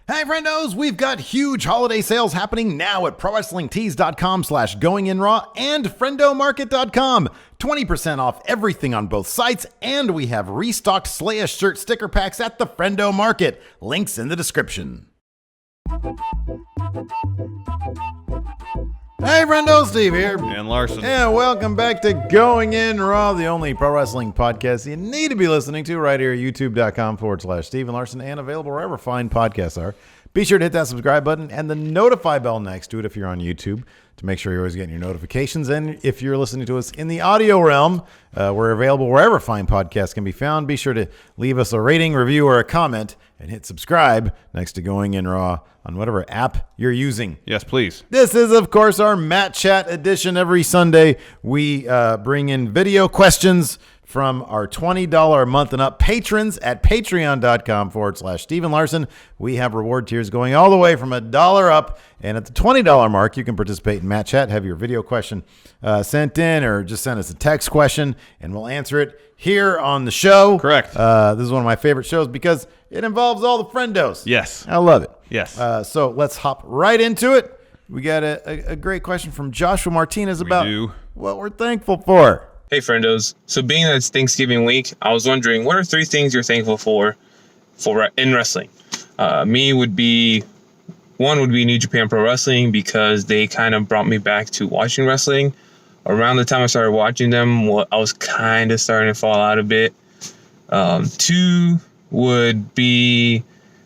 Hey friendos, we've got huge holiday sales happening now at ProWrestlingTees.com/GoingInRaw and FriendoMarket.com. 20% off everything on both sites, and we have restocked Slaya shirt sticker packs at the Friendo Market. Links in the description. Hey friendo, Steve here. And Larson. And welcome back to Going In Raw, the only pro wrestling podcast you need to be listening to right here at youtube.com/Steve and Larson, and available wherever fine podcasts are. Be sure to hit that subscribe button and the notify bell next to it if you're on YouTube to make sure you're always getting your notifications. And if you're listening to us in the audio realm, we're available wherever fine podcasts can be found. Be sure to leave us a rating, review, or a comment and hit subscribe next to Going In Raw on whatever app you're using. Yes, please. This is, of course, our Matt Chat edition. Every Sunday, we bring in video questions from our $20 a month and up patrons at patreon.com/Steven Larson. We have reward tiers going all the way from $1 up. And at the $20 mark, you can participate in Matt Chat, have your video question sent in, or just send us a text question, and we'll answer it here on the show. Correct. This is one of my favorite shows because it involves all the friendos. Yes. I love it. Yes. So let's hop right into it. We got a great question from Joshua Martinez about what we're thankful for. Hey, friendos. So being that it's Thanksgiving week, I was wondering, what are 3 things you're thankful for in wrestling? One would be New Japan Pro Wrestling, because they kind of brought me back to watching wrestling. Around the time I started watching them, I was kind of starting to fall out a bit. 2 would be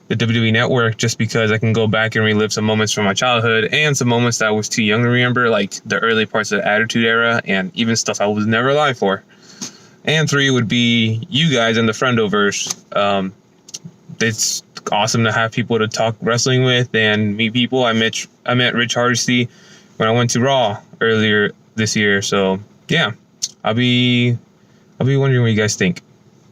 the WWE Network, just because I can go back and relive some moments from my childhood and some moments that I was too young to remember, like the early parts of the Attitude Era and even stuff I was never alive for. And 3 would be you guys in the Friendoverse. It's awesome to have people to talk wrestling with and meet people. I met Rich Hardesty when I went to Raw earlier this year. So yeah, I'll be wondering what you guys think.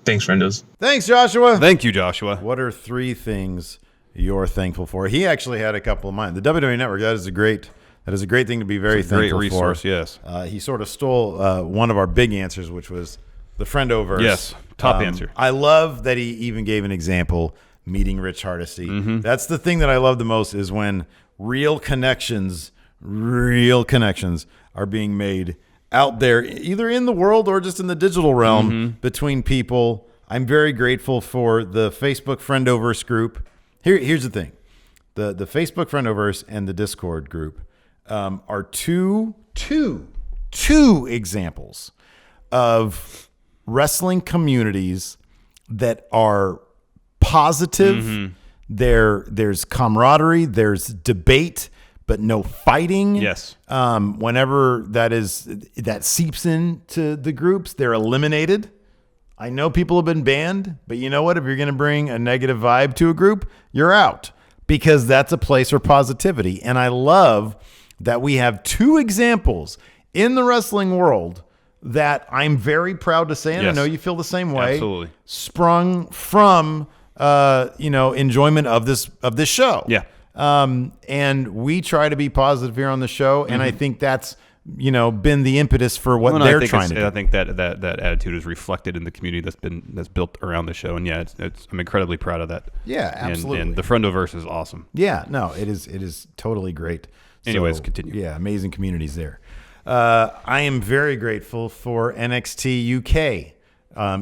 Thanks, friendos. Thanks, Joshua. Thank you, Joshua. What are 3 things you're thankful for? He actually had a couple of mine. The WWE Network, that is a great thing to be very thankful great resource, for. Yes. He sort of stole one of our big answers, which was the Friendoverse. Yes, top answer. I love that he even gave an example, meeting Rich Hardesty. Mm-hmm. That's the thing that I love the most, is when real connections are being made out there, either in the world or just in the digital realm, between people. I'm very grateful for the Facebook Friendoverse group. Here's the thing. The Facebook Friendoverse and the Discord group are two examples of wrestling communities that are positive. There's camaraderie, there's debate, but no fighting. Yes. Whenever that seeps into the groups, they're eliminated. I know people have been banned, but you know what? If you're going to bring a negative vibe to a group, you're out, because that's a place for positivity. And I love that we have 2 examples in the wrestling world that I'm very proud to say, and yes. I know you feel the same way. Absolutely. Sprung from enjoyment of this show. Yeah. And we try to be positive here on the show, and I think that's been the impetus for what they're trying to do. I think that attitude is reflected in the community that's built around the show, and yeah, I'm incredibly proud of that. Yeah, absolutely. And the Friendoverse is awesome. Yeah, no, it is totally great. Anyways, continue. Yeah, amazing communities there. I am very grateful for NXT UK.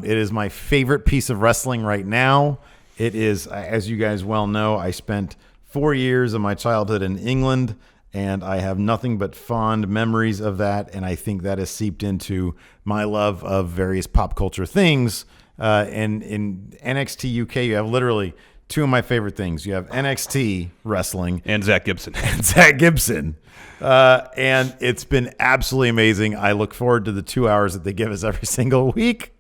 It is my favorite piece of wrestling right now. It is, as you guys well know, I spent 4 years of my childhood in England, and I have nothing but fond memories of that, and I think that has seeped into my love of various pop culture things. And in NXT UK, you have literally 2 of my favorite things. You have NXT wrestling. And Zach Gibson. And it's been absolutely amazing. I look forward to the 2 hours that they give us every single week.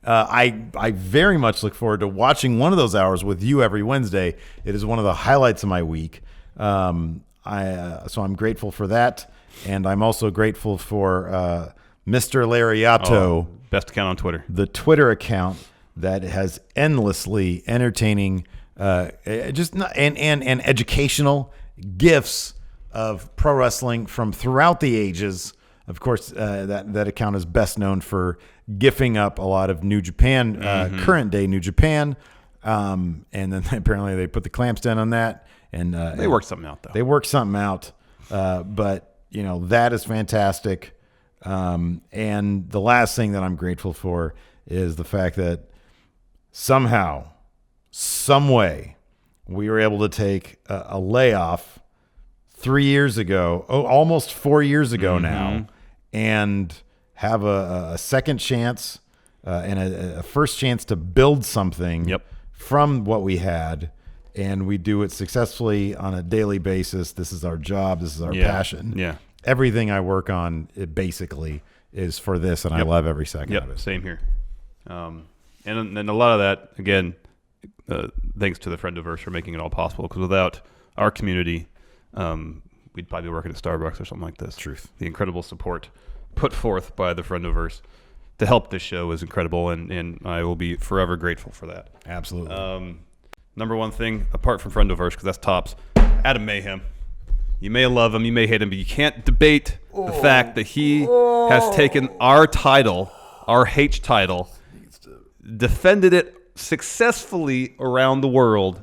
I very much look forward to watching one of those hours with you every Wednesday. It is one of the highlights of my week. So I'm grateful for that. And I'm also grateful for Mr. Lariato. Best account on Twitter. The Twitter account that has endlessly entertaining and educational gifts of pro wrestling from throughout the ages. Of course, that account is best known for gifting up a lot of New Japan, current day New Japan. And then apparently they put the clamps down on that, and They worked something out, though. They worked something out, but that is fantastic. And the last thing that I'm grateful for is the fact that somehow, some way, we were able to take a layoff 3 years ago, almost 4 years ago now, and have a second chance and a first chance to build something from what we had. And we do it successfully on a daily basis. This is our job. This is our passion. Yeah. Everything I work on, it basically is for this, and I love every second of it. Same here. And a lot of that, again, thanks to the Friendiverse for making it all possible, because without our community, we'd probably be working at Starbucks or something like this. Truth. The incredible support put forth by the Friendiverse to help this show is incredible, and I will be forever grateful for that. Absolutely. Number one thing, apart from Friendiverse, because that's tops, Adam Mayhem. You may love him, you may hate him, but you can't debate the fact that he has taken our title, our H title, defended it successfully around the world,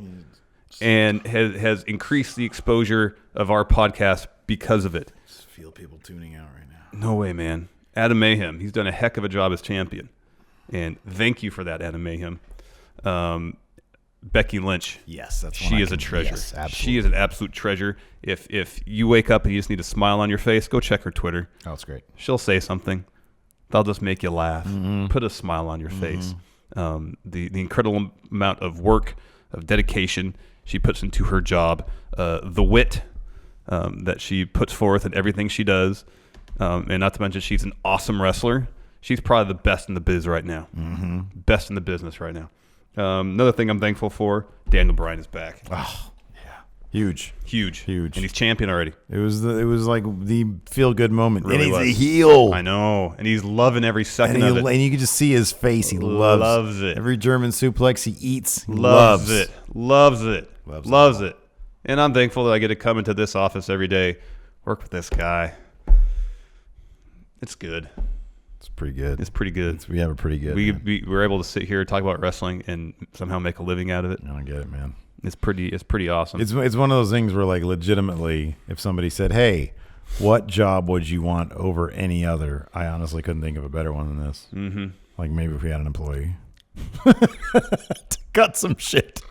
and has increased the exposure of our podcast because of it. Just feel people tuning out right now. No way, man. Adam Mayhem, he's done a heck of a job as champion. And thank you for that, Adam Mayhem. Becky Lynch. Yes, she is a treasure. Yes, absolutely. She is an absolute treasure. If you wake up and you just need a smile on your face, go check her Twitter. Oh, that's great. She'll say something. They'll just make you laugh. Put a smile on your face. The incredible amount of work, of dedication she puts into her job, the wit that she puts forth in everything she does, and not to mention she's an awesome wrestler. She's probably the best in the biz right now. Best in the business right now. Another thing I'm thankful for, Daniel Bryan is back. Oh, yeah. Huge. And he's champion already. It was like the feel-good moment. Really and he's was. a heel. I know. And he's loving every second of it. And you can just see his face. He loves it. Every German suplex he eats, he Loves loves. it. Loves it. And I'm thankful that I get to come into this office every day, work with this guy. It's good. It's pretty good. It's pretty good. We have a pretty good. We were able to sit here, talk about wrestling, and somehow make a living out of it. I don't get it, man. It's pretty awesome. It's one of those things where, like, legitimately, if somebody said, "Hey, what job would you want over any other?" I honestly couldn't think of a better one than this. Like, maybe if we had an employee to cut some shit.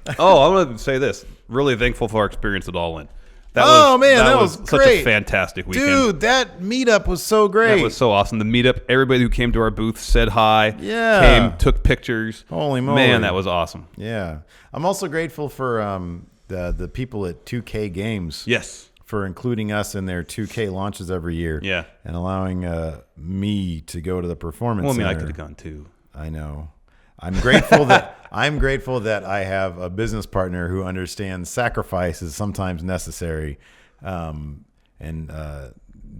I want to say this. Really thankful for our experience at All In. That was great. Such a fantastic weekend. Dude, that meetup was so great. That was so awesome. The meetup, everybody who came to our booth said hi. Yeah. Came, took pictures. Holy moly. Man, that was awesome. Yeah. I'm also grateful for the people at 2K Games. Yes. For including us in their 2K launches every year. Yeah. And allowing me to go to the performance Well, I mean, center. I could have gone too. I know. I'm grateful that I have a business partner who understands sacrifice is sometimes necessary, and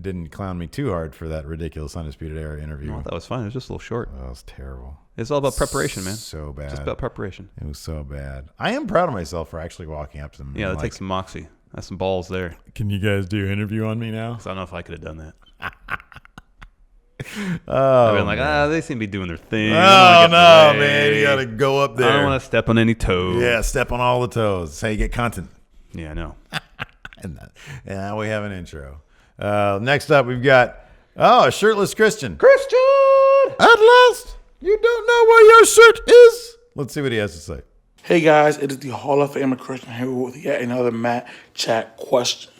didn't clown me too hard for that ridiculous Undisputed Era interview. Well, that was fine. It was just a little short. That was terrible. It's all about preparation, man. So bad. Just about preparation. It was so bad. I am proud of myself for actually walking up to them. Yeah, that takes some moxie. That's some balls there. Can you guys do an interview on me now? 'Cause I don't know if I could have done that. Oh, I've been like, they seem to be doing their thing. Oh, no, man. You got to go up there. I don't want to step on any toes. Yeah, step on all the toes. That's how you get content. Yeah, I know. And now we have an intro. Next up, we've got, a shirtless Christian. Christian! At last, you don't know where your shirt is. Let's see what he has to say. Hey guys, it is the Hall of Famer Christian here with yet another Matt Chat question.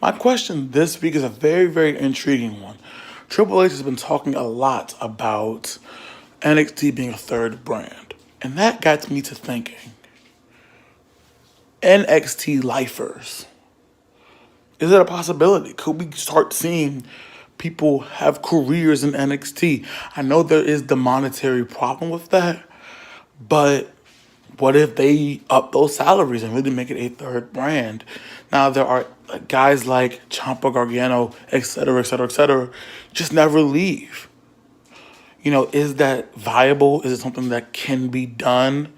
My question this week is a very, very intriguing one. Triple H has been talking a lot about NXT being a third brand. And that got me to thinking, NXT lifers, is it a possibility? Could we start seeing people have careers in NXT? I know there is the monetary problem with that, but what if they up those salaries and really make it a third brand? Now, there are guys like Ciampa, Gargano, et cetera, just never leave. Is that viable? Is it something that can be done?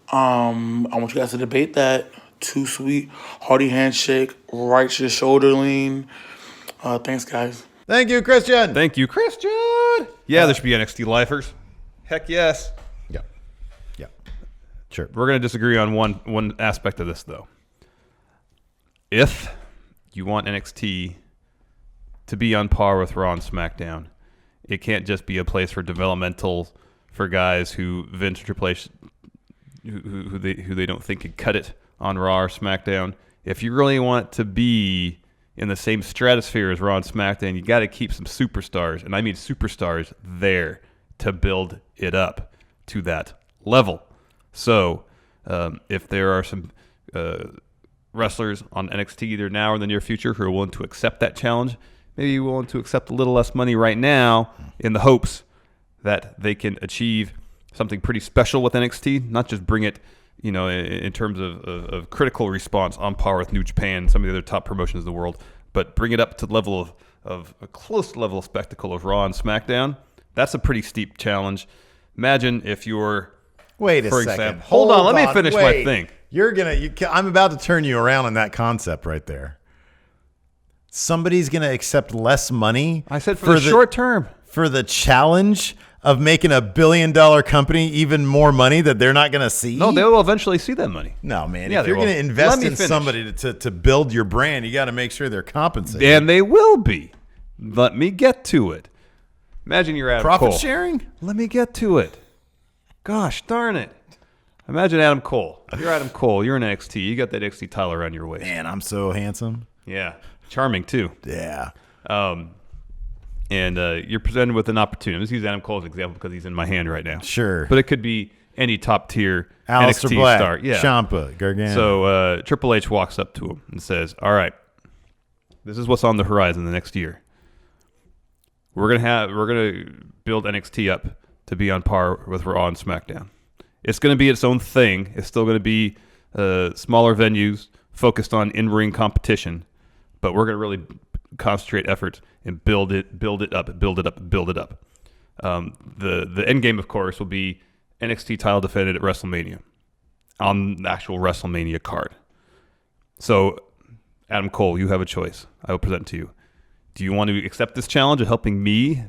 I want you guys to debate that. Too sweet, hearty handshake, righteous shoulder lean. Thanks, guys. Thank you, Christian. Thank you, Christian. Yeah, there should be NXT lifers. Heck yes. Yeah. Yeah. Sure. We're going to disagree on one aspect of this, though. If you want NXT to be on par with Raw and SmackDown, it can't just be a place for developmental for guys who Vince or Triple H who they don't think could cut it on Raw or SmackDown. If you really want to be in the same stratosphere as Raw and SmackDown, you got to keep some superstars, and I mean superstars, there to build it up to that level. So if there are some wrestlers on NXT either now or in the near future who are willing to accept that challenge, maybe willing to accept a little less money right now in the hopes that they can achieve something pretty special with NXT, not just bring it, in terms of critical response on par with New Japan, some of the other top promotions in the world, but bring it up to the level of a close level of spectacle of Raw and SmackDown. That's a pretty steep challenge. Imagine if you're... Wait a for second. Example, hold on, let me finish my thing. I'm about to turn you around on that concept right there. Somebody's going to accept less money. I said for the short term. For the challenge of making $1 billion company even more money that they're not going to see? No, they will eventually see that money. No, man. Yeah, if you're going to invest in finish. somebody to build your brand, you got to make sure they're compensated. And they will be. Let me get to it. Imagine you're Adam Cole. Profit sharing? Let me get to it. Gosh darn it. Imagine Adam Cole. You're Adam Cole. You're in NXT. You got that NXT title around your waist. Man, I'm so handsome. Yeah. Charming, too. Yeah. And you're presented with an opportunity. Let's use Adam Cole as an example because he's in my hand right now. Sure. But it could be any top-tier Aleister NXT Black, star. Yeah. Ciampa, Gargano. So Triple H walks up to him and says, all right, this is what's on the horizon the next year. We're gonna build NXT up to be on par with Raw and SmackDown. It's going to be its own thing. It's still going to be smaller venues focused on in-ring competition, but we're going to really concentrate efforts and build it up. The end game, of course, will be NXT title defended at WrestleMania on the actual WrestleMania card. So, Adam Cole, you have a choice. I will present it to you. Do you want to accept this challenge of helping me,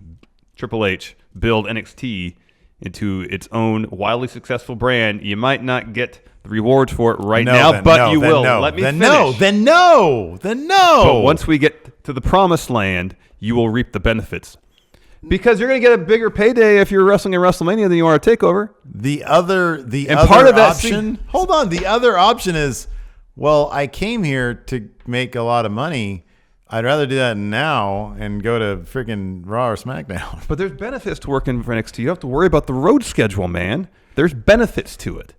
Triple H, build NXT into its own wildly successful brand? You might not get the rewards for it now, but you will. Let me finish. Then no. But once we get to the promised land, you will reap the benefits. Because you're going to get a bigger payday if you're wrestling in WrestleMania than you are at TakeOver. The other option. Hold on. The other option is, well, I came here to make a lot of money. I'd rather do that now and go to freaking Raw or SmackDown. But there's benefits to working for NXT. You don't have to worry about the road schedule, man. There's benefits to it.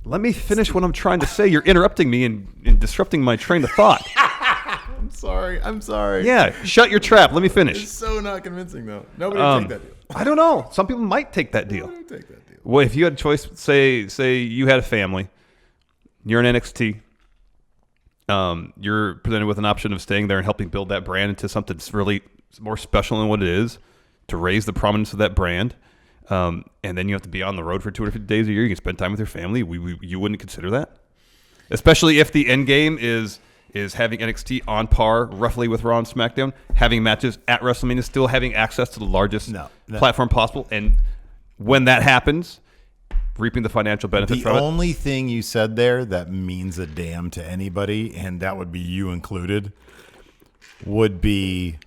Let me finish what I'm trying to say. You're interrupting me and disrupting my train of thought. I'm sorry. Yeah, shut your trap. Let me finish. It's so not convincing, though. Nobody would take that deal. I don't know. Some people might take that deal. Nobody would take that deal. Well, if you had a choice, say you had a family, you're in NXT, you're presented with an option of staying there and helping build that brand into something that's really more special than what it is, to raise the prominence of that brand. And then you have to be on the road for 250 days a year. You can spend time with your family. You wouldn't consider that? Especially if the end game is having NXT on par roughly with Raw and SmackDown, having matches at WrestleMania, still having access to the largest platform possible. And when that happens, reaping the financial benefit from it. The only thing you said there that means a damn to anybody, and that would be you included, would be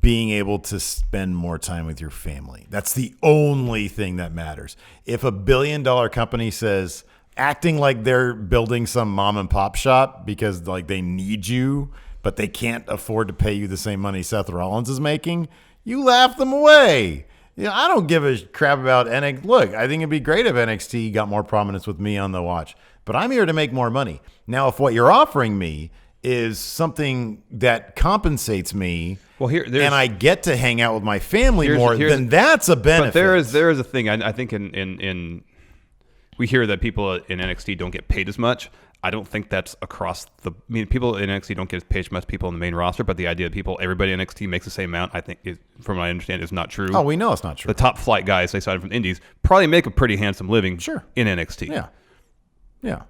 being able to spend more time with your family. That's the only thing that matters. If $1 billion company says, acting like they're building some mom and pop shop because like they need you, but they can't afford to pay you the same money Seth Rollins is making, you laugh them away. I don't give a crap about NXT. Look, I think it'd be great if NXT got more prominence with me on the watch, but I'm here to make more money. Now, if what you're offering me is something that compensates me, and I get to hang out with my family more, then that's a benefit. But there is a thing. I think in we hear that people in NXT don't get paid as much. I don't think that's across the. I mean, people in NXT don't get as paid as much people in the main roster. But the idea that everybody in NXT makes the same amount, I think, from what I understand, is not true. Oh, we know it's not true. The top flight guys they signed from the Indies probably make a pretty handsome living. Sure. In NXT. Yeah.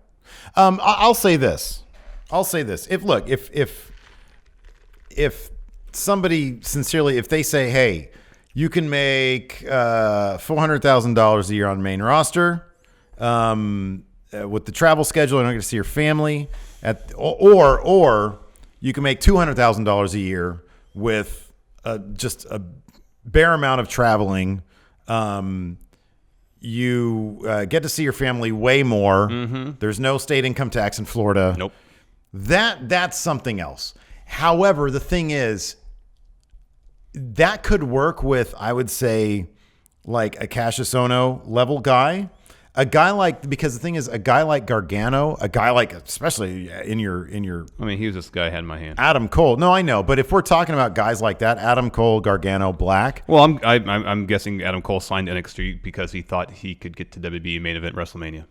I'll say this. If somebody sincerely, if they say, hey, you can make $400,000 a year on main roster, with the travel schedule, you're not going to see your family. Or you can make $200,000 a year with just a bare amount of traveling. You get to see your family way more. There's no state income tax in Florida. Nope. That's something else. However, the thing is, that could work with, I would say, like a Cassius Ohno level guy. A guy like, because the thing is, a guy like Gargano, a guy like, especially in your. I mean, he was this guy I had in my hand. Adam Cole. No, I know, but if we're talking about guys like that, Adam Cole, Gargano, Black. Well, I'm guessing Adam Cole signed NXT because he thought he could get to WWE main event WrestleMania.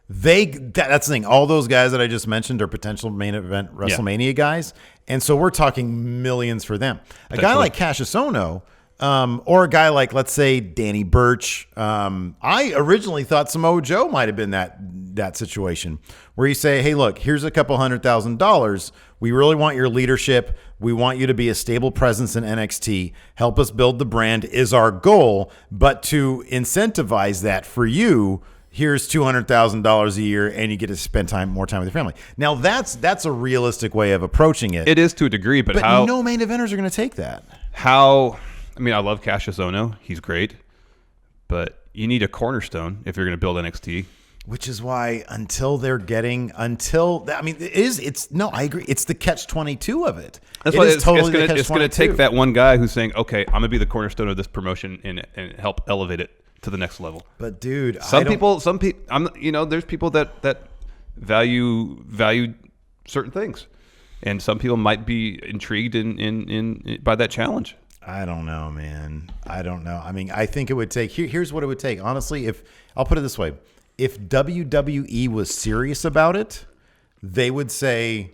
That's the thing. All those guys that I just mentioned are potential main event WrestleMania guys, and so we're talking millions for them. A guy like Cassius Ohno. Or a guy like, let's say, Danny Burch. I originally thought Samoa Joe might have been that situation where you say, hey, look, here's a couple $100,000. We really want your leadership. We want you to be a stable presence in NXT. Help us build the brand is our goal. But to incentivize that for you, here's $200,000 a year, and you get to spend more time with your family. Now, that's a realistic way of approaching it. It is to a degree, but how? No main eventers are going to take that. How? I mean, I love Cassius Ohno. He's great. But you need a cornerstone if you're going to build NXT. Which is why I mean, I agree. It's the catch-22 of it. That's why it's going to take that one guy who's saying, okay, I'm going to be the cornerstone of this promotion and help elevate it to the next level. But dude, there's people that value certain things. And some people might be intrigued in by that challenge. I don't know, man. I don't know. I mean, I think it would take. Here's what it would take. Honestly, if I'll put it this way, if WWE was serious about it, they would say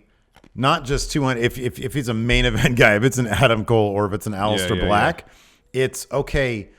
not just 200. If he's a main event guy, if it's an Adam Cole or if it's an Aleister Black, it's okay.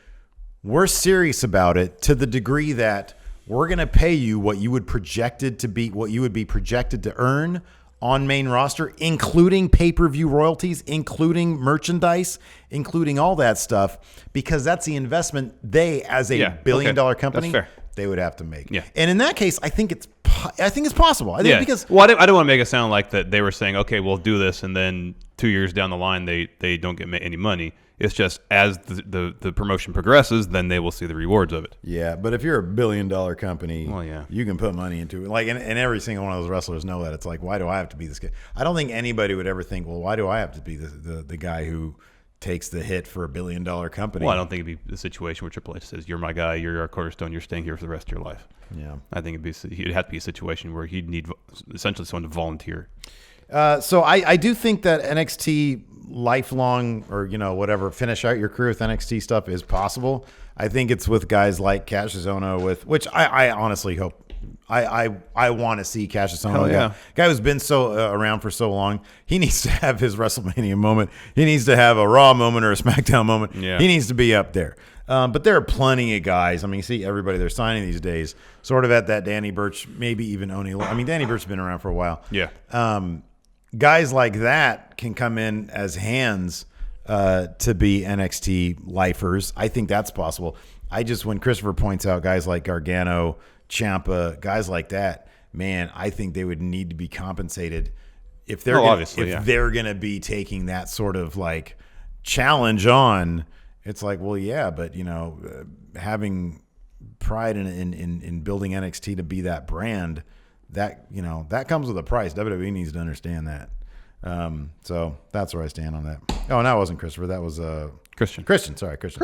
We're serious about it to the degree that we're going to pay you what you would be projected to earn on main roster, including pay-per-view royalties, including merchandise, including all that stuff, because that's the investment they, as a billion-dollar company, they would have to make. Yeah. And in that case, I think it's possible. I don't want to make it sound like that they were saying, okay, we'll do this, and then 2 years down the line, they don't get any money. It's just as the promotion progresses, then they will see the rewards of it. Yeah, but if you're a billion-dollar company, you can put money into it. Like, and every single one of those wrestlers know that. It's like, why do I have to be this guy? I don't think anybody would ever think, well, why do I have to be the guy who takes the hit for a billion-dollar company? Well, I don't think it'd be a situation where Triple H says, you're my guy, you're our cornerstone, you're staying here for the rest of your life. Yeah. I think it'd have to be a situation where he'd need essentially someone to volunteer. So I do think that NXT lifelong or whatever, finish out your career with NXT stuff is possible. I think it's with guys like Cassius Ohno, which I honestly hope. I want to see Cassius Ohno, guy who's been around for so long. He needs to have his WrestleMania moment. He needs to have a Raw moment or a SmackDown moment. Yeah. He needs to be up there. But there are plenty of guys. I mean, you see everybody they're signing these days, sort of at that Danny Burch, maybe even Oni. I mean, Danny Burch's been around for a while. Yeah. Guys like that can come in as hands to be NXT lifers. I think that's possible. When Christopher points out guys like Gargano, Ciampa, guys like that, man, I think they would need to be compensated if they're they're going to be taking that sort of like challenge on. It's like, well, yeah, but having pride in building NXT to be that brand. That comes with a price. WWE needs to understand that. So that's where I stand on that. Oh, no, it wasn't Christopher. That was Christian. Sorry, Christian.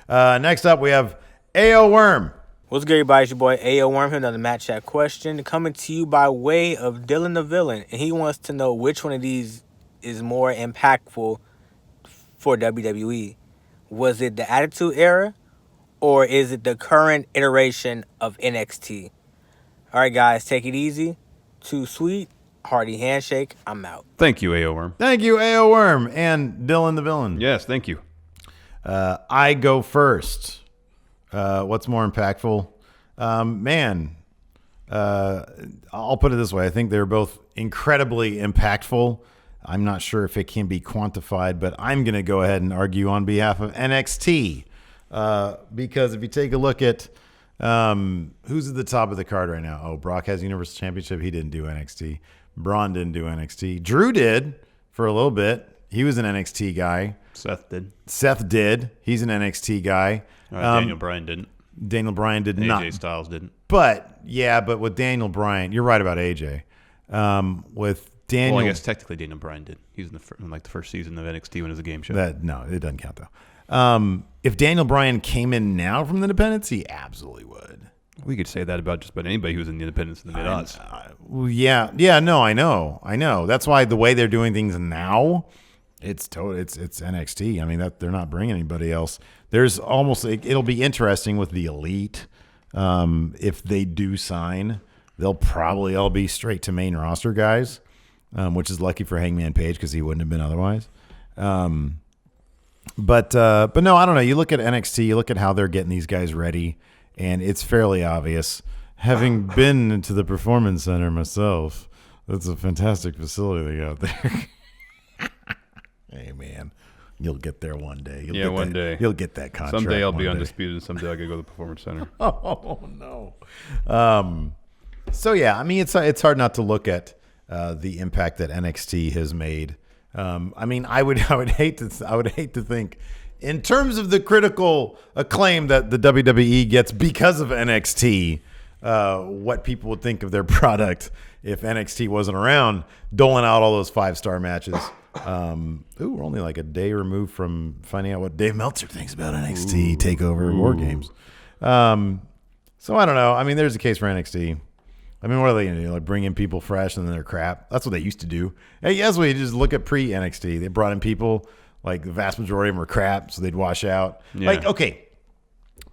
Next up, we have AO Worm. What's good, everybody? It's your boy AO Worm here. Another Match Chat question coming to you by way of Dylan the Villain, and he wants to know which one of these is more impactful for WWE. Was it the Attitude Era, or is it the current iteration of NXT? All right, guys, take it easy. Too sweet. Hearty handshake. I'm out. Thank you, AO Worm. Thank you, AO Worm and Dylan the Villain. Yes, thank you. I go first. What's more impactful? I'll put it this way. I think they're both incredibly impactful. I'm not sure if it can be quantified, but I'm going to go ahead and argue on behalf of NXT. Because if you take a look at Who's at the top of the card right now? Oh, Brock has Universal Championship. He didn't do NXT. Braun didn't do NXT. Drew did for a little bit. He was an NXT guy. Seth did. He's an NXT guy. Daniel Bryan didn't. Daniel Bryan did not. AJ Styles didn't. But with Daniel Bryan, you're right about AJ. With Daniel, Well, I guess technically Daniel Bryan did. He was in the first season of NXT when it was a game show. no, it doesn't count though. If Daniel Bryan came in now from the independents, he absolutely would. We could say that about just about anybody who was in the independents in the mid-odds. Well, yeah, no, I know. That's why the way they're doing things now, it's NXT. I mean, that they're not bringing anybody else. There's almost it'll be interesting with the elite. If they do sign, they'll probably all be straight to main roster guys, which is lucky for Hangman Page because he wouldn't have been otherwise. But no, I don't know. You look at NXT, you look at how they're getting these guys ready, and it's fairly obvious. Having been to the Performance Center myself, that's a fantastic facility they got there. Hey, man, you'll get there one day. One day. You'll get that contract. Someday I'll be undisputed, and someday I could go to the Performance Center. Oh, no. So, yeah, I mean, it's hard not to look at the impact that NXT has made. I mean, I would hate to think, in terms of the critical acclaim that the WWE gets because of NXT, what people would think of their product if NXT wasn't around, doling out all those 5-star matches. We're only like a day removed from finding out what Dave Meltzer thinks about NXT TakeOver WarGames. So I don't know. I mean, there's a case for NXT. I mean, what are they going to do? Like bring in people fresh and then they're crap? That's what they used to do. Hey, yes, we just look at pre-NXT. They brought in people, like the vast majority of them were crap, so they'd wash out. Yeah. Like, okay,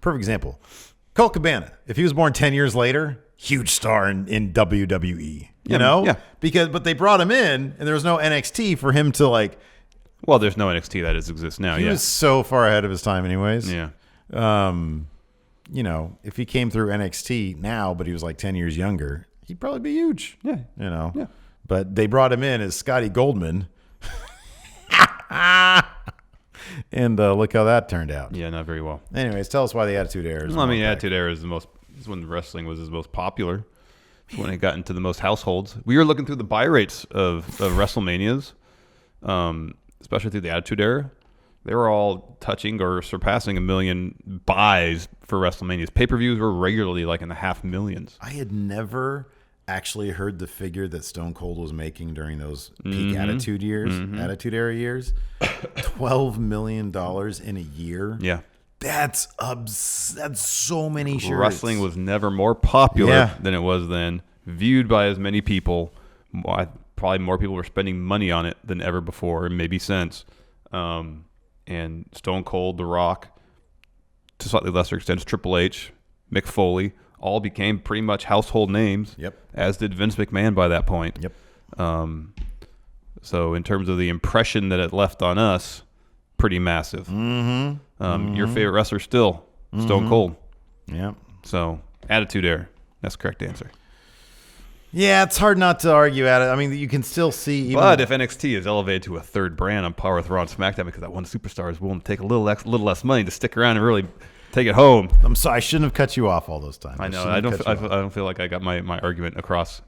perfect example. Colt Cabana, if he was born 10 years later, huge star in WWE. You know? Yeah. But they brought him in, and there was no NXT for him to, like... Well, there's no NXT that exists now, He was so far ahead of his time anyways. Yeah. You know, if he came through NXT now, but he was like 10 years younger, he'd probably be huge. Yeah. You know? Yeah. But they brought him in as Scotty Goldman. And look how that turned out. Yeah, not very well. Anyways, tell us why the Attitude Era is. Well, I mean, Attitude Era is when wrestling was the most popular. It's when it got into the most households. We were looking through the buy rates of WrestleManias, especially through the Attitude Era. They were all touching or surpassing 1 million buys for WrestleManias. Pay-per-views were regularly like in the half millions. I had never actually heard the figure that Stone Cold was making during those peak Attitude years, Attitude Era years. $12 million in a year. Yeah. That's so many shirts. Wrestling was never more popular than it was then, viewed by as many people. Probably more people were spending money on it than ever before, and maybe since. And Stone Cold, The Rock, to slightly lesser extent, Triple H, Mick Foley, all became pretty much household names. Yep. As did Vince McMahon by that point. Yep. So in terms of the impression that it left on us, pretty massive. Your favorite wrestler still, Stone Cold. Yep. So Attitude Era. That's the correct answer. Yeah, it's hard not to argue at it. I mean, you can still see. But if NXT is elevated to a third brand on par with Raw and SmackDown because that one superstar is willing to take a little less money to stick around and really take it home. I'm sorry, I shouldn't have cut you off all those times. I know. I don't feel like I got my argument across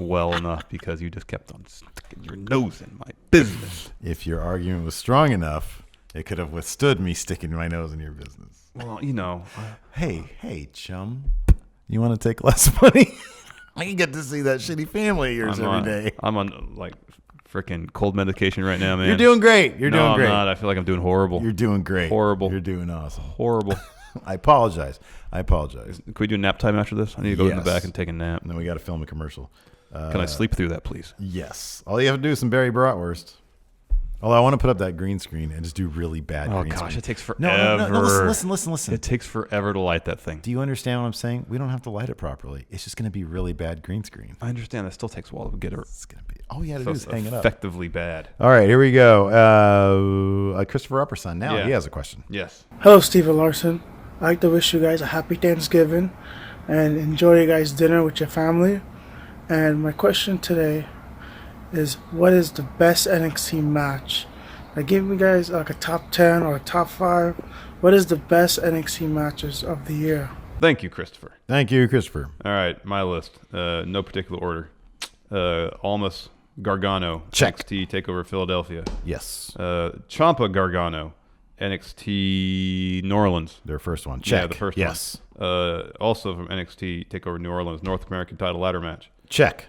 well enough because you just kept on sticking your nose in my business. If your argument was strong enough, it could have withstood me sticking my nose in your business. Well, you know. Hey, chum. You want to take less money? I can get to see that shitty family of yours every day. I'm on like freaking cold medication right now, man. You're doing great. You're doing great. I'm not. I feel like I'm doing horrible. You're doing great. Horrible. You're doing awesome. Horrible. I apologize. Can we do a nap time after this? I need to go in the back and take a nap. And then we got to film a commercial. Can I sleep through that, please? Yes. All you have to do is some Barry Bratwurst. Although I want to put up that green screen and just do really bad green screen. Oh, gosh, it takes forever. No, listen. It takes forever to light that thing. Do you understand what I'm saying? We don't have to light it properly. It's just going to be really bad green screen. I understand. That still takes a while to get it. It's going to be. All you have to do is hang it up. Effectively bad. All right, here we go. Christopher Upperson. Now he has a question. Yes. Hello, Steve and Larson. I'd like to wish you guys a happy Thanksgiving and enjoy your guys' dinner with your family. And my question today is, what is the best NXT match? I give you guys like a top 10 or a top 5. What is the best NXT matches of the year? Thank you, Christopher. Thank you, Christopher. All right, my list. No particular order. Almas Gargano, Check. NXT TakeOver Philadelphia. Yes. Ciampa Gargano, NXT New Orleans. Their first one. Check. Yeah, the first yes. one. Also from NXT TakeOver New Orleans, North American title ladder match. Check.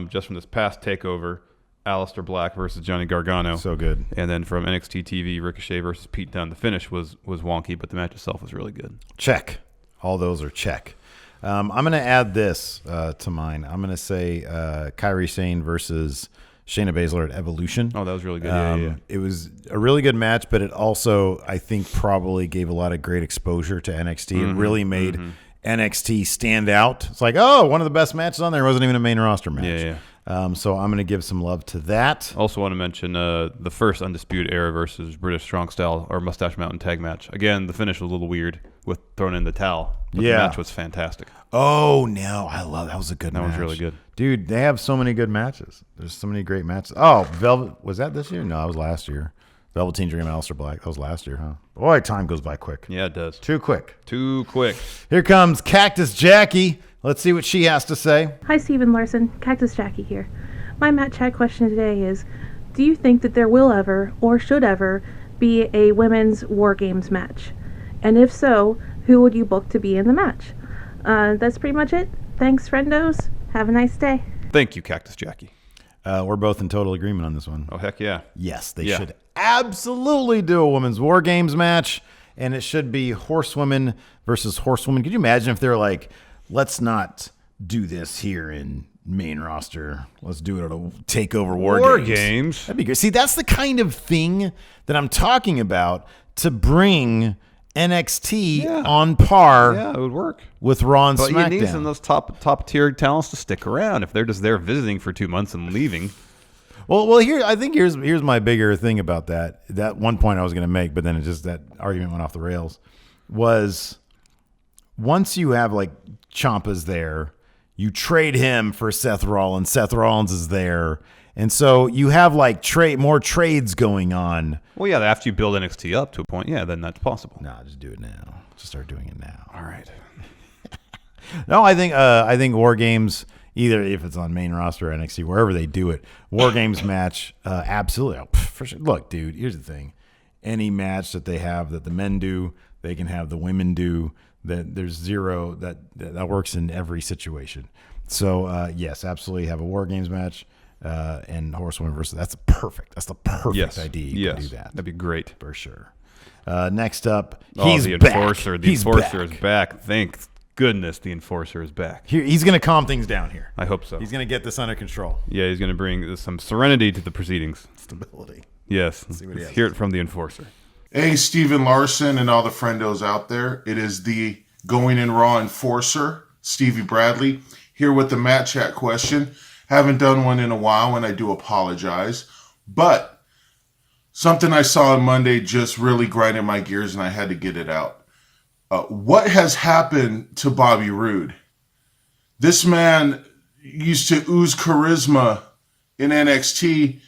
Just from this past TakeOver, Aleister Black versus Johnny Gargano. So good. And then from NXT TV, Ricochet versus Pete Dunne. The finish was wonky, but the match itself was really good. Check. All those are check. I'm going to add this to mine. I'm going to say Kairi Sane versus Shayna Baszler at Evolution. Oh, that was really good. Yeah. It was a really good match, but it also, I think, probably gave a lot of great exposure to NXT. It really made NXT stand out. It's like, oh, one of the best matches on there. It wasn't even a main roster match. Yeah. So I'm going to give some love to that. Also want to mention the first Undisputed Era versus British Strong Style or Mustache Mountain tag match. Again, the finish was a little weird with throwing in the towel. But the match was fantastic. Oh, no. I love that. Was a good match. That was really good. Dude, they have so many good matches. There's so many great matches. Oh, Velvet. Was that this year? No, that was last year. Velveteen Dream, Aleister Black. That was last year, huh? Boy, time goes by quick. Yeah, it does. Too quick. Too quick. Here comes Cactus Jackie. Let's see what she has to say. Hi, Stephen Larson. Cactus Jackie here. My Matt Chat question today is, do you think that there will ever, or should ever, be a women's WarGames match? And if so, who would you book to be in the match? That's pretty much it. Thanks, friendos. Have a nice day. Thank you, Cactus Jackie. We're both in total agreement on this one. Oh, heck yeah. Yes, they should absolutely do a women's WarGames match, and it should be horsewomen versus horsewomen. Could you imagine if they were like, let's not do this here in main roster. Let's do it at a TakeOver WarGames. That'd be good. See, that's the kind of thing that I'm talking about to bring NXT on par. Yeah, it would work with Raw and but SmackDown. You need some of those top tier talents to stick around. If they're just there visiting for 2 months and leaving. Well, here's my bigger thing about that. That one point I was going to make, but then that argument went off the rails. Was once you have like Ciampa's there, you trade him for Seth Rollins. Seth Rollins is there. And so you have like more trades going on. Well, yeah, after you build NXT up to a point, then that's possible. No, just do it now. Just start doing it now. All right. No, I think WarGames, either if it's on main roster or NXT, wherever they do it, WarGames match, absolutely. Oh, for sure. Look, dude, here's the thing. Any match that they have that the men do, they can have the women do. That there's zero that works in every situation. So yes, absolutely have a WarGames match and horsewomen versus. That's perfect. That's the perfect idea. You can do that. That'd be great for sure. Next up, he's the Enforcer. The Enforcer is back. Thank goodness the Enforcer is back. He's going to calm things down here. I hope so. He's going to get this under control. Yeah, he's going to bring some serenity to the proceedings. Stability. Yes. Let's hear it from the Enforcer. Hey, Stephen Larson and all the friendos out there. It is the Going in Raw Enforcer, Stevie Bradley, here with the Matt Chat question. Haven't done one in a while, and I do apologize. But something I saw on Monday just really grinded my gears, and I had to get it out. What has happened to Bobby Roode? This man used to ooze charisma in NXT,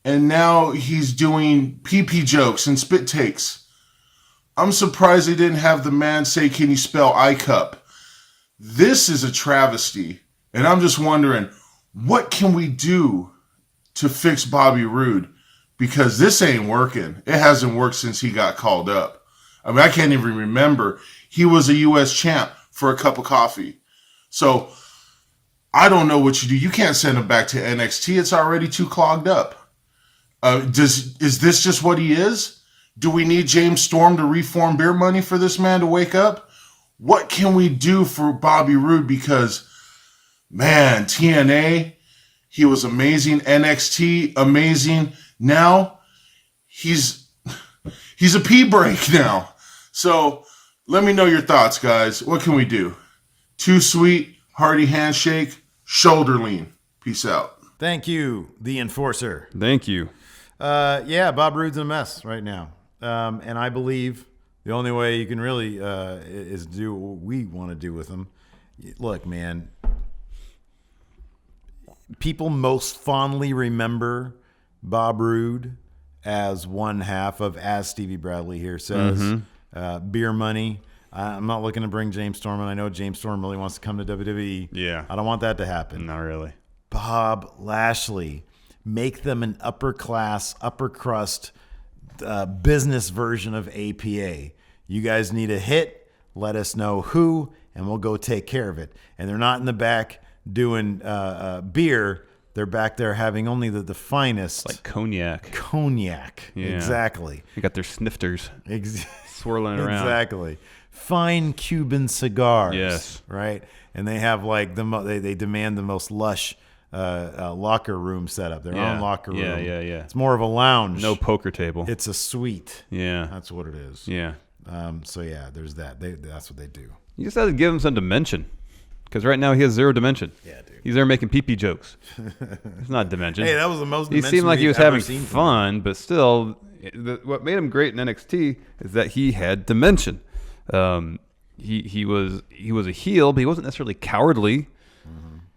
and now he's doing pee-pee jokes and spit takes. I'm surprised they didn't have the man say, "Can you spell iCup?" This is a travesty, and I'm just wondering, what can we do to fix Bobby Roode? Because this ain't working. It hasn't worked since he got called up. I mean, I can't even remember. He was a U.S. champ for a cup of coffee. So I don't know what you do. You can't send him back to NXT. It's already too clogged up. Is this just what he is? Do we need James Storm to reform beer money for this man to wake up? What can we do for Bobby Roode? Because, man, TNA, he was amazing. NXT, amazing. Now, he's a pee break now. So let me know your thoughts, guys. What can we do? Too sweet, hearty handshake, shoulder lean. Peace out. Thank you, the Enforcer. Thank you. Yeah, Bob Roode's in a mess right now. And I believe the only way you can really is do what we want to do with him. Look, man, people most fondly remember Bob Roode as one half of, as Stevie Bradley here says, beer money. I'm not looking to bring James Storm, and I know James Storm really wants to come to WWE. Yeah. I don't want that to happen. Not really. Bob Lashley. Make them an upper class, upper crust business version of APA. You guys need a hit. Let us know who, and we'll go take care of it. And they're not in the back doing beer. They're back there having only the finest. Like cognac. Cognac. Yeah. Exactly. They got their snifters swirling it around. Exactly. Fine Cuban cigars. Yes. Right? And they have like they demand the most lush locker room setup, their own locker room. Yeah. It's more of a lounge. No poker table. It's a suite. Yeah. That's what it is. Yeah. So yeah, there's that. That's what they do. You just have to give him some dimension. Because right now he has 0 dimension. Yeah, dude. He's there making pee-pee jokes. It's not dimension. Hey, that was the most He dimension seemed like he we've was ever having seen fun, but still, what made him great in NXT is that he had dimension. He was a heel, but he wasn't necessarily cowardly.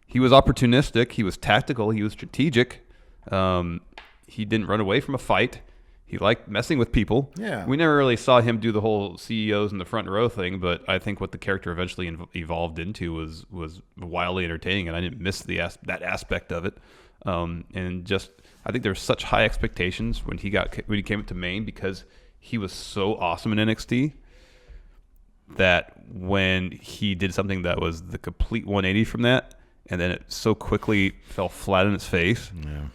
He was opportunistic. He was tactical. He was strategic. He didn't run away from a fight. He liked messing with people. Yeah. We never really saw him do the whole CEOs in the front row thing, but I think what the character eventually evolved into was wildly entertaining, and I didn't miss that aspect of it. And just I think there's such high expectations when he came up to Maine because he was so awesome in NXT that when he did something that was the complete 180 from that, and then it so quickly fell flat on its face. Yeah.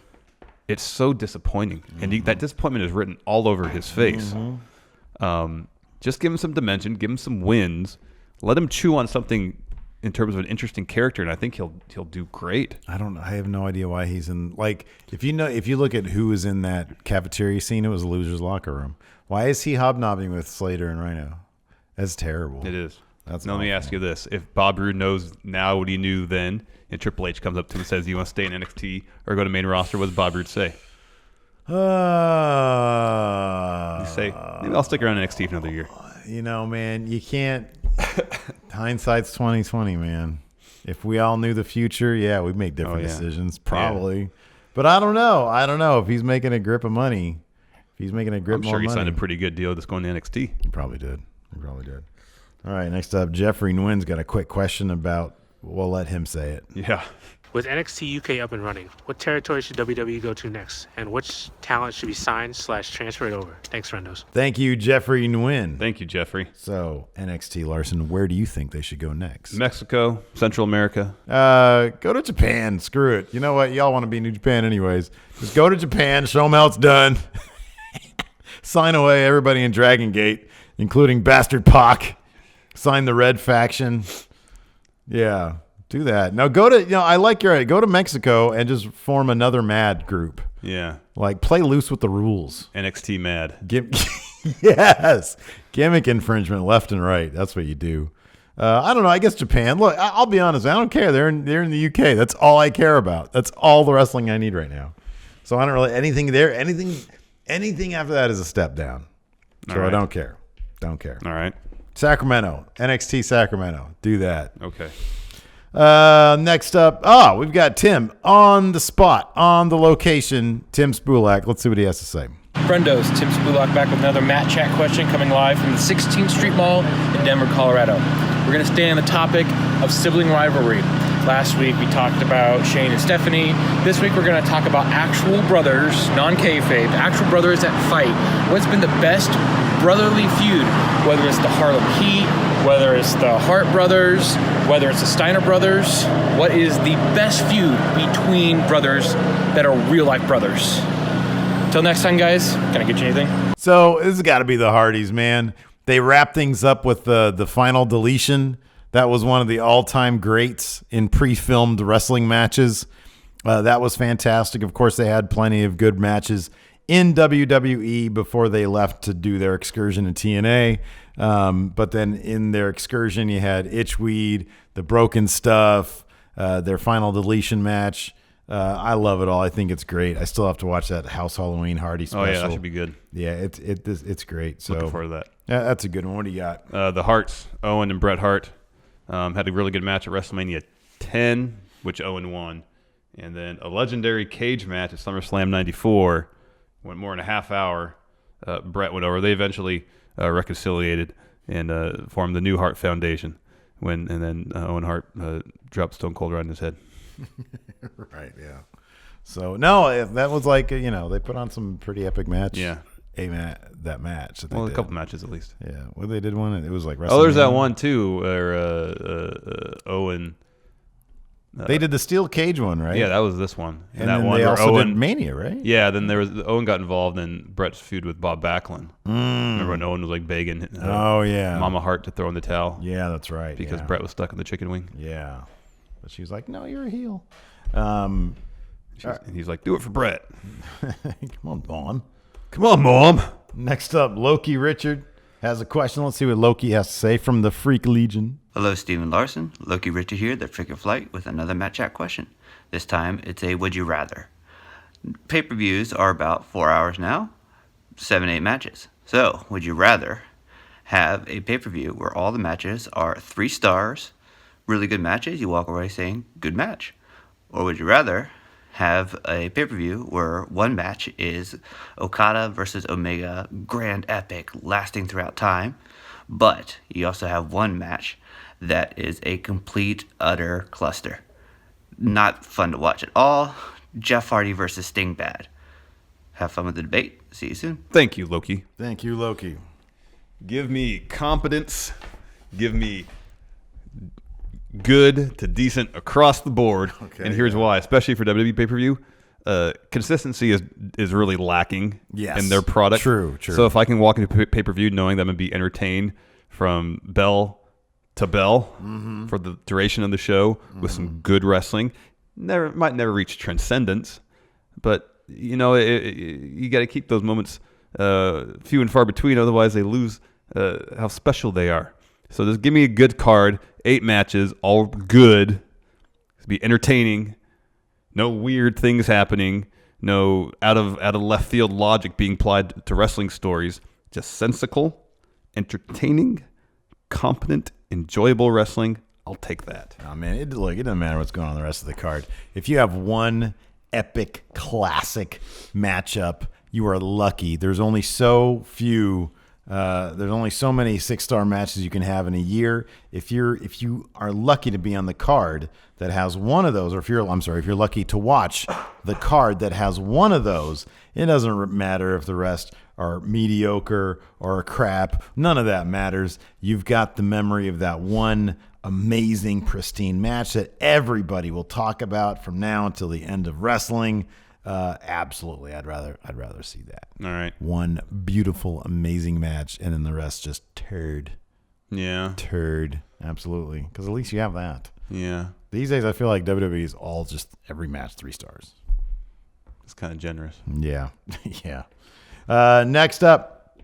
It's so disappointing, and that disappointment is written all over his face. Just give him some dimension, give him some wins, let him chew on something in terms of an interesting character, and I think he'll do great. I have no idea why he's in. Like, if you look at who was in that cafeteria scene, it was a loser's locker room. Why is he hobnobbing with Slater and Rhino? That's terrible. It is. That's now, let me ask you this: if Bob Roode knows now what he knew then, and Triple H comes up to him and says, "Do you want to stay in NXT or go to main roster?" What does Bob Roode say? You say, "Maybe I'll stick around NXT for another year." You know, man, you can't. Hindsight's 20/20, man. If we all knew the future, yeah, we'd make different decisions, probably. Yeah. But I don't know. If he's making a grip of money, I'm sure he signed a pretty good deal just going to NXT. He probably did. All right, next up, Jeffrey Nguyen's got a quick question about. We'll let him say it. Yeah. With NXT UK up and running, what territory should WWE go to next? And which talent should be signed / transferred over? Thanks, friendos. Thank you, Jeffrey Nguyen. Thank you, Jeffrey. So, NXT, Larson, where do you think they should go next? Mexico, Central America. Go to Japan. Screw it. You know what? Y'all want to be New Japan anyways. Just go to Japan, show them how it's done. Sign away everybody in Dragon Gate, including Bastard Pac. Sign the Red Faction. Yeah, do that. Now go to, go to Mexico and just form another mad group. Yeah. Like play loose with the rules. NXT mad. Yes. Gimmick infringement left and right. That's what you do. I don't know. I guess Japan. Look, I'll be honest. I don't care. They're in the UK. That's all I care about. That's all the wrestling I need right now. So I don't really, anything there, anything after that is a step down. So I don't care. Don't care. All right. Sacramento, NXT Sacramento. Do that. Okay. Next up, we've got Tim on the spot, on the location. Tim Spulak. Let's see what he has to say. Friendos, Tim Spulak back with another Matt Chat question coming live from the 16th Street Mall in Denver, Colorado. We're going to stay on the topic of sibling rivalry. Last week we talked about Shane and Stephanie. This week we're going to talk about actual brothers, non-kayfabe, actual brothers that fight. What's been the best brotherly feud? Whether it's the Harlem Heat, whether it's the Hart brothers, whether it's the Steiner brothers. What is the best feud between brothers that are real-life brothers? Till next time, guys. Can I get you anything? So this has got to be the Hardys, man. They wrap things up with the final deletion. That was one of the all-time greats in pre-filmed wrestling matches. That was fantastic. Of course, they had plenty of good matches in WWE before they left to do their excursion in TNA. But then in their excursion, you had Itchweed, the Broken Stuff, their final deletion match. I love it all. I think it's great. I still have to watch that House Halloween Hardy special. Oh, yeah, that should be good. Yeah, it's great. So looking forward to that. Yeah, that's a good one. What do you got? The Harts, Owen and Bret Hart, had a really good match at WrestleMania 10, which Owen won. And then a legendary cage match at SummerSlam 94. Went more than a half hour. Bret went over. They eventually reconciliated. and formed the new Hart Foundation. And then Owen Hart dropped Stone Cold right in his head. Right, yeah. So, no, that was like, they put on some pretty epic match. Yeah. That match. That Well, a did. couple matches at least. Yeah. Well, they did one. It was like Oh, there's that WrestleMania. one, too, where Owen... they did the steel cage one, right? Yeah, that was this one. And that then one they where also Owen, did Mania, right? Yeah, then Owen got involved in Brett's feud with Bob Backlund. Remember when Owen was like begging Oh, yeah. Mama Hart to throw in the towel? Yeah, that's right. Because yeah. Brett was stuck in the chicken wing. Yeah. But she was like, no, you're a heel. And he's like, do it for Brett. Come on, Mom. Come on, Mom. Next up, Loki Richard has a question. Let's see what Loki has to say from the Freak Legion. Hello, Stephen Larson. Loki Richard here, the Freak of Flight, with another Matt Chat question. This time, it's a would you rather. Pay-per-views are about 4 hours now, 7-8 matches. So, would you rather have a pay-per-view where all the matches are 3 stars, really good matches, you walk away saying, good match? Or would you rather have a pay-per-view where one match is Okada versus Omega, grand epic, lasting throughout time, but you also have one match that is a complete, utter cluster? Not fun to watch at all. Jeff Hardy versus Sting bad. Have fun with the debate. See you soon. Thank you, Loki. Thank you, Loki. Give me competence. Give me good to decent across the board. Okay, and here's why, especially for WWE pay-per-view. Consistency is really lacking in their product. True. So if I can walk into pay-per-view knowing that I'm going to be entertained from bell to bell for the duration of the show with some good wrestling, might never reach transcendence, but you got to keep those moments few and far between, otherwise they lose how special they are. So just give me a good card, 8 matches, all good, be entertaining, no weird things happening, no out of left field logic being applied to wrestling stories, just sensical, entertaining, competent, enjoyable wrestling. I'll take that. Oh, man, it doesn't matter what's going on the rest of the card. If you have one epic classic matchup, you are lucky. There's only so few. There's only so many 6-star matches you can have in a year. If you are lucky to be on the card that has one of those, or if you're lucky to watch the card that has one of those, it doesn't matter if the rest are mediocre or crap. None of that matters. You've got the memory of that one amazing, pristine match that everybody will talk about from now until the end of wrestling. Absolutely, I'd rather see that. All right, one beautiful, amazing match, and then the rest just turd. Yeah, turd. Absolutely, because at least you have that. Yeah. These days, I feel like WWE is all just every match 3 stars. It's kind of generous. Yeah, yeah. Next up,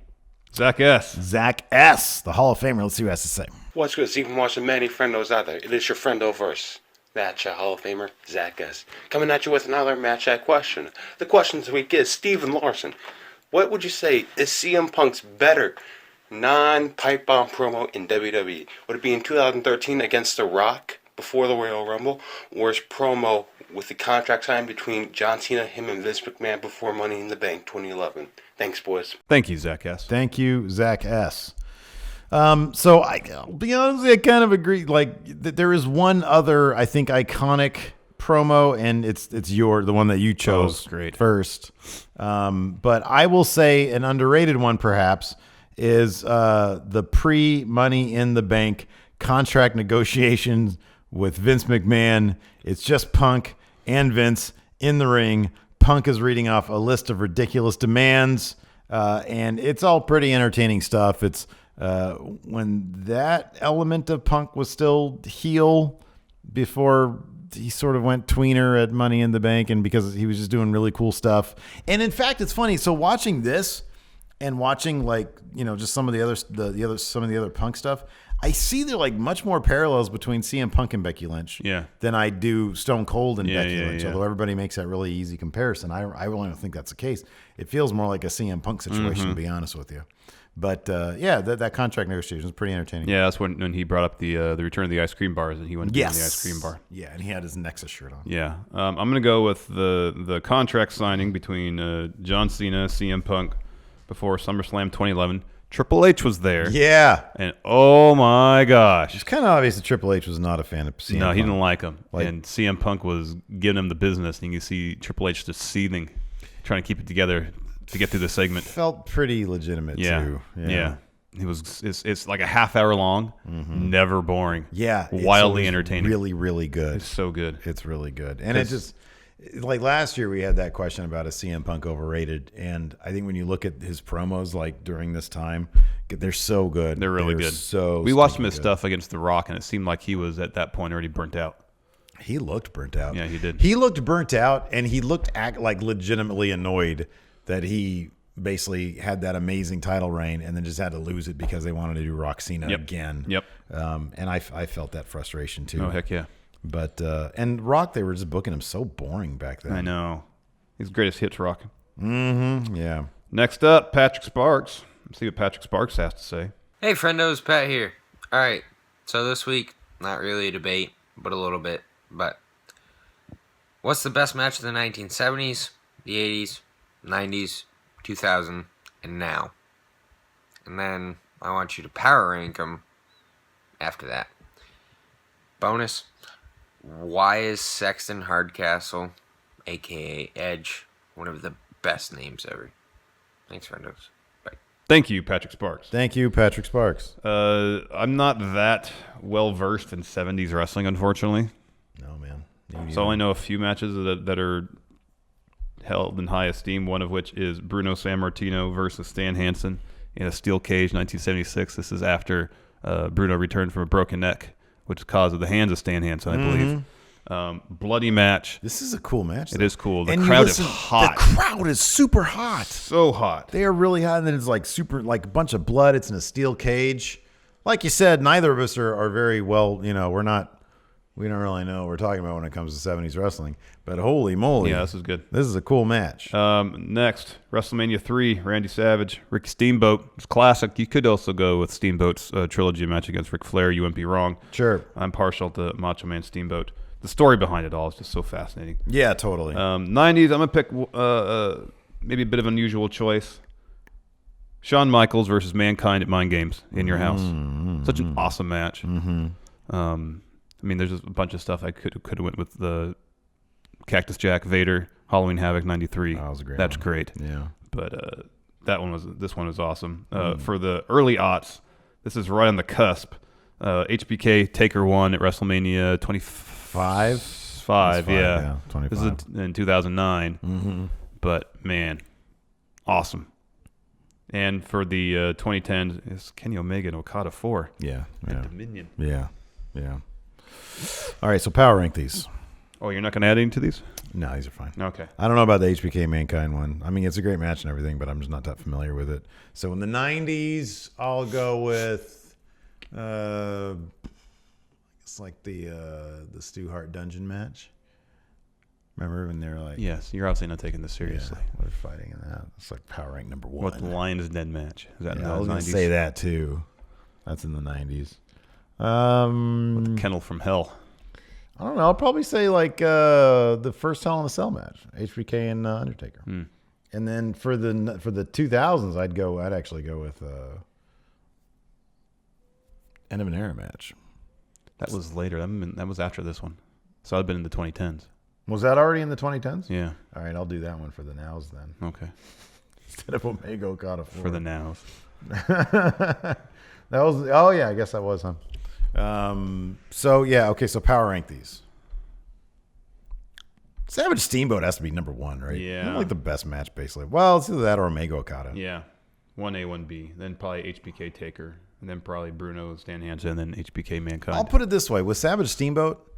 Zach S. Zach S, the Hall of Famer. Let's see what he has to say. What's good, Stephen watching many friendos out there. It is your friendo-verse. Match Chat Hall of Famer, Zach S. Coming at you with another Match Chat question. The question this week is, Stephen Larson, what would you say is CM Punk's better non-pipe bomb promo in WWE? Would it be in 2013 against The Rock before the Royal Rumble, or his promo with the contract signed between John Cena, him, and Vince McMahon before Money in the Bank 2011? Thanks, boys. Thank you, Zach S. Thank you, Zach S. So I'll be honest, I kind of agree. Like there is one other, I think, iconic promo, and it's the one that you chose first. But I will say an underrated one, perhaps, is the pre-Money in the Bank contract negotiations with Vince McMahon. It's just Punk and Vince in the ring. Punk is reading off a list of ridiculous demands, and it's all pretty entertaining stuff. It's when that element of Punk was still heel before he sort of went tweener at Money in the Bank, and because he was just doing really cool stuff. And in fact, it's funny. So watching this and watching just some of the other Punk stuff, I see there much more parallels between CM Punk and Becky Lynch than I do Stone Cold and Becky Lynch. Although everybody makes that really easy comparison, I really don't think that's the case. It feels more like a CM Punk situation, to be honest with you. But that contract negotiation is pretty entertaining. Yeah, that's when he brought up the return of the ice cream bars, and he went to be on the ice cream bar. Yeah, and he had his Nexus shirt on. Yeah, I'm gonna go with the contract signing between John Cena, CM Punk before SummerSlam 2011. Triple H was there. Yeah. And oh my gosh. It's kind of obvious that Triple H was not a fan of CM No, Punk. he didn't like him. And CM Punk was giving him the business. And you can see Triple H just seething, trying to keep it together to get through the segment. Felt pretty legitimate, too. Yeah. It's like a half hour long, never boring. Yeah. Wildly entertaining. Really, really good. It's so good. It's really good. And it just, like last year we had that question about is CM Punk overrated. And I think when you look at his promos like during this time, they're so good. They're really good. We watched him his stuff against The Rock, and it seemed like he was at that point already burnt out. He looked burnt out. Yeah, he did. He looked burnt out, and he looked like legitimately annoyed that he basically had that amazing title reign and then just had to lose it because they wanted to do Rock Cena again. Yep. And I felt that frustration too. Oh, heck yeah. But and Rock, they were just booking him so boring back then. I know. He's greatest hits Rock. Yeah. Next up, Patrick Sparks. Let's see what Patrick Sparks has to say. Hey, friendos, Pat here. All right, so this week, not really a debate, but a little bit. But what's the best match of the 1970s, the 80s, 90s, 2000, and now? And then I want you to power rank them after that. Bonus, why is Sexton Hardcastle, a.k.a. Edge, one of the best names ever? Thanks, friendos. Bye. Thank you, Patrick Sparks. Thank you, Patrick Sparks. I'm not that well-versed in 70s wrestling, unfortunately. No, man. So I only know a few matches that are held in high esteem, one of which is Bruno Sammartino versus Stan Hansen in a steel cage, 1976. This is after Bruno returned from a broken neck, which is caused of the hands of Stan Hansen, I believe. Bloody match. This is a cool match. It is cool. The And crowd is hot. The crowd is super hot. So hot. They are really hot, and then it's like super, like a bunch of blood. It's in a steel cage. Like you said, neither of us are very well, we don't really know what we're talking about when it comes to 70s wrestling. But holy moly. Yeah, this is good. This is a cool match. Next, WrestleMania 3, Randy Savage, Ricky Steamboat. It's classic. You could also go with Steamboat's trilogy match against Ric Flair. You wouldn't be wrong. Sure. I'm partial to Macho Man Steamboat. The story behind it all is just so fascinating. Yeah, totally. 90s, I'm going to pick maybe a bit of an unusual choice. Shawn Michaels versus Mankind at Mind Games in your house. Such an awesome match. There's just a bunch of stuff I could have went with the Cactus Jack, Vader, Halloween Havoc 93. That was a great That's one. great. Yeah. But this one was awesome. For the early aughts, this is right on the cusp. HBK Taker 1 at WrestleMania 25. 25, yeah. 25. This is in 2009. But man, awesome. And for the 2010s, it's Kenny Omega and Okada 4. Yeah. At Dominion. Yeah. All right, so power rank these. Oh, you're not going to add any to these? No, these are fine. Okay. I don't know about the HBK Mankind one. I mean, it's a great match and everything, but I'm just not that familiar with it. So in the 90s, I'll go with it's like the Stu Hart dungeon match. Remember when they were like... Yes, you're obviously not taking this seriously. Yeah, we're fighting in that. It's like power rank number 1. What, the Lion's Den match? Is that in the 90s? I was going to say that too. That's in the 90s. With the Kennel from Hell. I don't know. I'll probably say like the first Hell in a Cell match, HBK and Undertaker. And then for the 2000s, I'd actually go with End of an Era match. That was later. That was after this one. So I'd been in the 2010s. Was that already in the 2010s? Yeah. All right, I'll do that one for the nows then. Okay. Instead of Omega Okada 4. For the nows. That was. Oh yeah, I guess that was, huh? So yeah, okay. So power rank these. Savage Steamboat has to be number 1, right? Yeah. Like the best match, basically. Well, it's either that or Omega Okada. Yeah. 1A, 1B. Then probably HBK Taker. And then probably Bruno, Stan Hansen, and then HBK Mankind. I'll put it this way. With Savage Steamboat,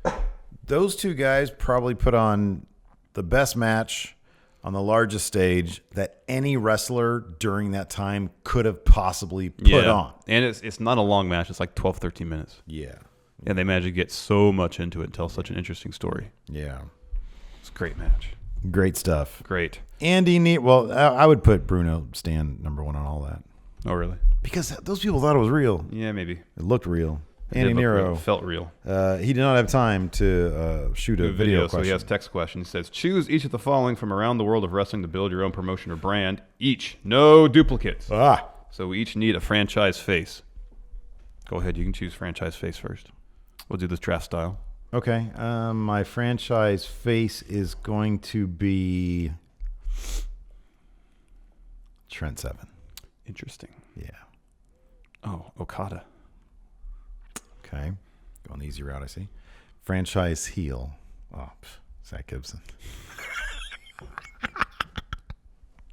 those two guys probably put on the best match on the largest stage that any wrestler during that time could have possibly put on. And it's not a long match. It's like 12, 13 minutes. Yeah. And they managed to get so much into it and tell such an interesting story. Yeah. It's a great match. Great stuff. Great. Andy, well, I would put Bruno Stan number 1 on all that. Oh, really? Because those people thought it was real. Yeah, maybe. It looked real. It Andy did look Nero real. Felt real. He did not have time to shoot a video question. So he has text question. He says, choose each of the following from around the world of wrestling to build your own promotion or brand. Each. No duplicates. So we each need a franchise face. Go ahead. You can choose franchise face first. We'll do this draft style. Okay. My franchise face is going to be Trent Seven. Interesting. Yeah. Oh, Okada. Okay. Going the easy route, I see. Franchise heel. Oh, Zach Gibson.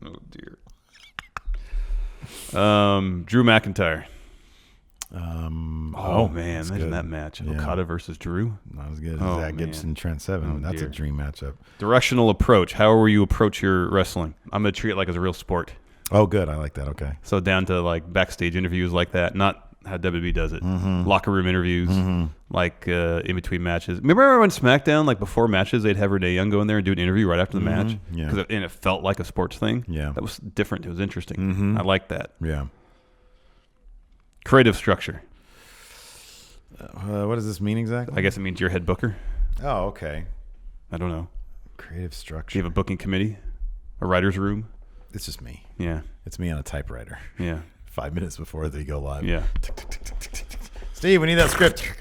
Oh, dear. Drew McIntyre. Oh man, imagine good. that match. Yeah. Okada versus Drew. Not as good as Oh, Zach man. Gibson, Trent Seven. Oh, That's dear. a dream matchup. Directional approach. How will you approach your wrestling? I'm gonna treat it like it's a real sport. Oh, good. I like that. Okay. So down to like backstage interviews like that, not how WWE does it. Locker room interviews, like in between matches. Remember when SmackDown, like before matches, they'd have Renee Young go in there and do an interview right after the match? Yeah. And it felt like a sports thing. Yeah. That was different. It was interesting. I like that. Yeah. Creative structure. What does this mean exactly? I guess it means you're head booker. Oh, okay. I don't know. Creative structure. Do you have a booking committee? A writer's room? It's just me. Yeah. It's me on a typewriter. Yeah. 5 minutes before they go live. Yeah. Steve, we need that script.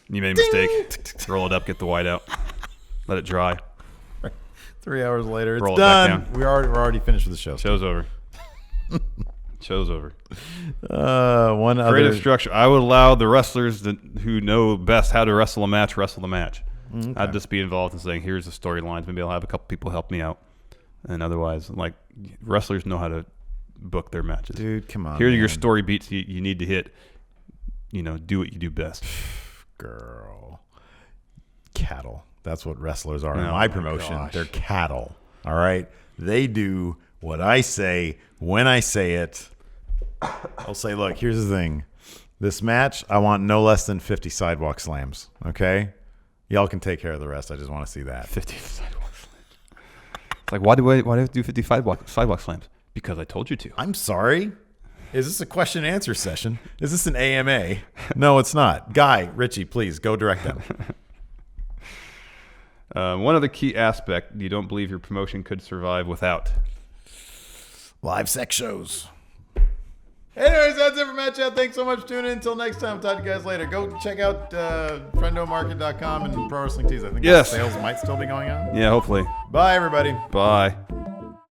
You made a mistake. Roll it up, get the white out. Let it dry. 3 hours later, it's Roll it back done. down. We're already finished with the show. Show's over. Show's over. One Creative other structure. I would allow the wrestlers who know best how to wrestle the match. Okay. I'd just be involved in saying, here's the storylines. Maybe I'll have a couple people help me out. And otherwise, like, wrestlers know how to book their matches. Dude, come on. Here are your man. story beats you need to hit. Do what you do best. Girl. Cattle. That's what wrestlers are in Oh my my promotion. gosh. They're cattle. All right? They do what I say when I say it. I'll say, look, here's the thing. This match, I want no less than 50 sidewalk slams. Okay? Y'all can take care of the rest. I just want to see that. 50 sidewalk slams. It's like, why do I have to do 50 sidewalk slams? Because I told you to. I'm sorry. Is this a question and answer session? Is this an AMA? No, it's not. Guy, Richie, please go direct them. One other key aspect you don't believe your promotion could survive without. Live sex shows. Anyways, that's it for Match Chat. Thanks so much for tuning in. Until next time, talk to you guys later. Go check out friendomarket.com and Pro Wrestling Tees. I think Yes. sales might still be going on. Yeah, hopefully. Bye, everybody. Bye.